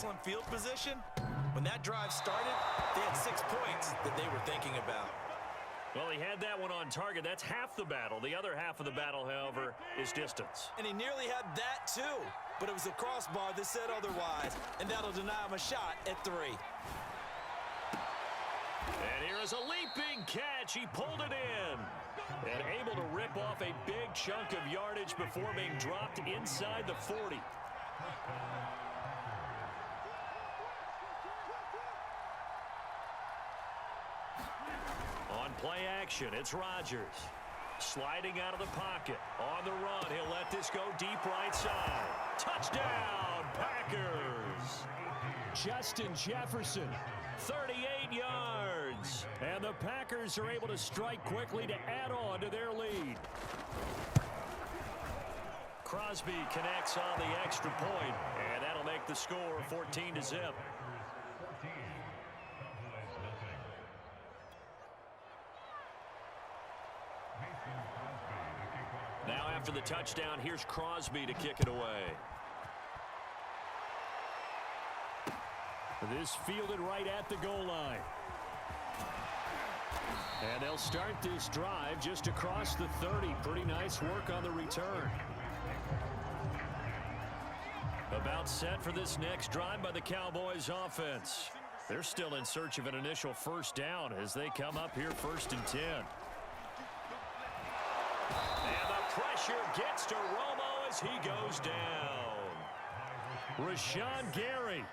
excellent field position. When that drive started, they had 6 points that they were thinking about. Well, he had that one on target. That's half the battle. The other half of the battle, however, is distance. And he nearly had that, too. But it was a crossbar that said otherwise, and that'll deny him a shot at 3. And here is a leaping catch. He pulled it in. And able to rip off a big chunk of yardage before being dropped inside the 40. On play action, it's Rodgers. Sliding out of the pocket. On the run, he'll let this go deep right side. Touchdown, Packers! Justin Jefferson, 38 yards. And the Packers are able to strike quickly to add on to their lead. Crosby connects on the extra point, and that'll make the score 14-0. Now after the touchdown, here's Crosby to kick it away. This fielded right at the goal line. And they'll start this drive just across the 30. Pretty nice work on the return. About set for this next drive by the Cowboys offense. They're still in search of an initial first down as they come up here 1st and 10. And the pressure gets to Romo as he goes down. Rashawn Gary.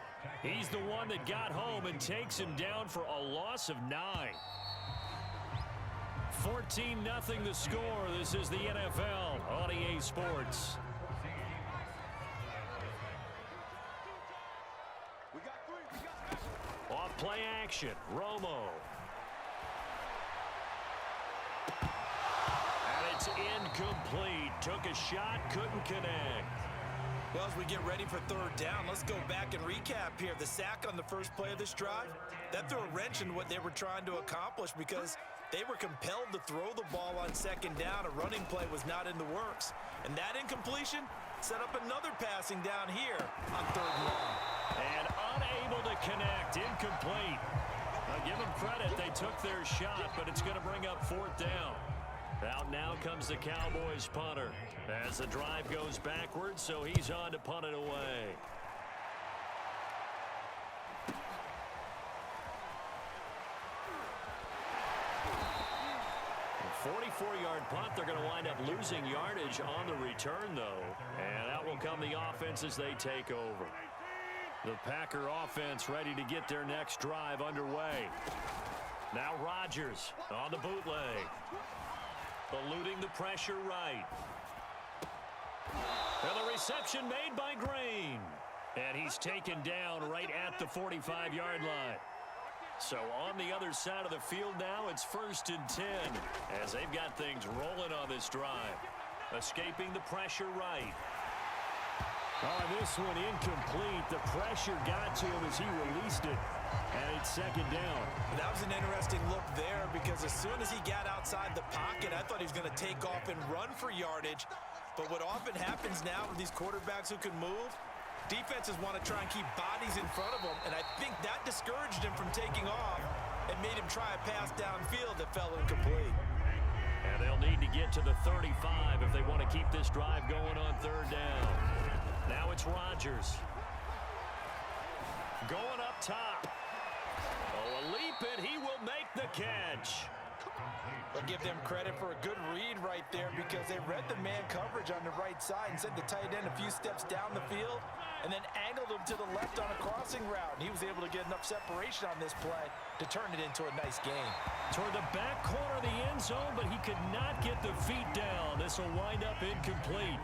He's the one that got home and takes him down for a loss of 9. 14-0 the score. This is the NFL on EA Sports. Off play action, Romo. And it's incomplete. Took a shot, couldn't connect. Well, as we get ready for 3rd down, let's go back and recap here. The sack on the first play of this drive, that threw a wrench in what they were trying to accomplish because they were compelled to throw the ball on 2nd down. A running play was not in the works. And that incompletion set up another passing down here on 3rd and long. And unable to connect, incomplete. Now give them credit, they took their shot, but it's going to bring up 4th down. Out now comes the Cowboys punter as the drive goes backwards, so he's on to punt it away. A 44-yard punt. They're going to wind up losing yardage on the return, though. And out will come the offense as they take over. The Packer offense ready to get their next drive underway. Now Rodgers on the bootleg. Eluding the pressure right. And the reception made by Green. And he's taken down right at the 45-yard line. So on the other side of the field now, it's 1st and 10 as they've got things rolling on this drive. Escaping the pressure right. Oh, this one incomplete. The pressure got to him as he released it. And it's 2nd down. That was an interesting look there because as soon as he got outside the pocket, I thought he was going to take off and run for yardage. But what often happens now with these quarterbacks who can move, defenses want to try and keep bodies in front of them. And I think that discouraged him from taking off and made him try a pass downfield that fell incomplete. And they'll need to get to the 35 if they want to keep this drive going on 3rd down. Now it's Rodgers. Going up top. Oh, a leap, and he will make the catch. I'll give them credit for a good read right there because they read the man coverage on the right side and sent the tight end a few steps down the field and then angled him to the left on a crossing route. And he was able to get enough separation on this play to turn it into a nice game. Toward the back corner of the end zone, but he could not get the feet down. This will wind up incomplete.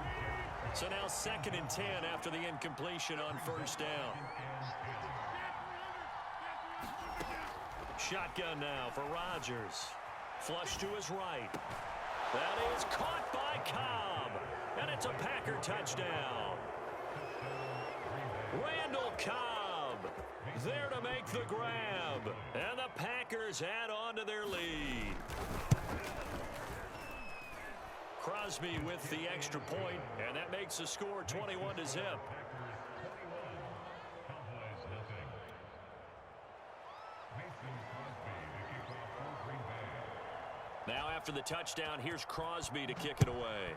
So now 2nd and 10 after the incompletion on 1st down. Shotgun now for Rodgers. Flush to his right. That is caught by Cobb. And it's a Packer touchdown. Randall Cobb there to make the grab. And the Packers add on to their lead. Crosby with the extra point, and that makes the score 21-0. Now after the touchdown, here's Crosby to kick it away.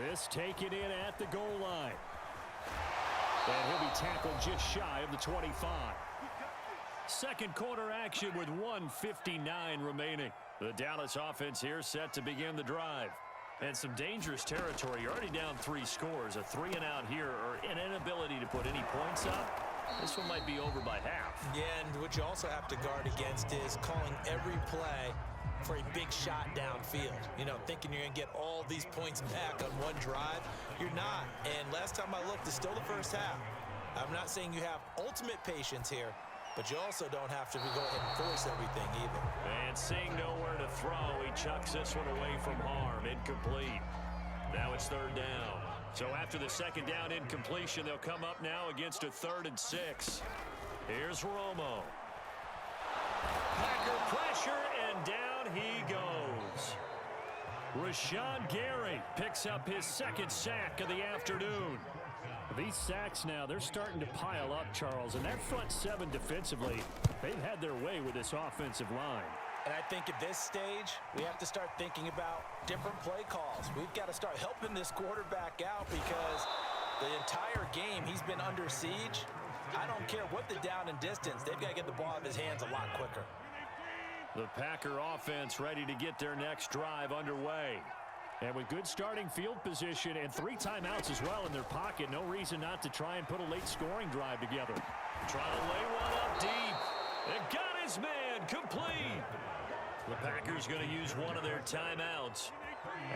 This taken in at the goal line. And he'll be tackled just shy of the 25. Second quarter action with 1:59 remaining. The Dallas offense here set to begin the drive. And some dangerous territory. You're already down 3 scores. A 3-and-out here or an inability to put any points up. This one might be over by half. Yeah, and what you also have to guard against is calling every play for a big shot downfield. You know, thinking you're going to get all these points back on one drive. You're not. And last time I looked, it's still the first half. I'm not saying you have ultimate patience here, but you also don't have to go ahead and force everything either. And seeing nowhere to throw, he chucks this one away from harm. Incomplete. Now it's 3rd down. So after the 2nd down incompletion, they'll come up now against a 3rd and 6. Here's Romo. Packer pressure, and down he goes. Rashawn Gary picks up his 2nd sack of the afternoon. These sacks now, they're starting to pile up, Charles. And that front 7 defensively, they've had their way with this offensive line. And I think at this stage, we have to start thinking about different play calls. We've got to start helping this quarterback out because the entire game he's been under siege. I don't care what the down and distance. They've got to get the ball out of his hands a lot quicker. The Packer offense ready to get their next drive underway. And with good starting field position and 3 timeouts as well in their pocket, no reason not to try and put a late scoring drive together. Trying to lay one up deep. It got his man complete. The Packers going to use one of their timeouts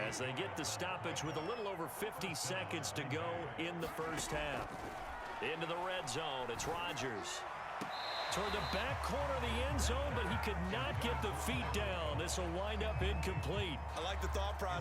as they get the stoppage with a little over 50 seconds to go in the first half. Into the red zone, it's Rodgers. Toward the back corner of the end zone, but he could not get the feet down. This will wind up incomplete. I like the thought process.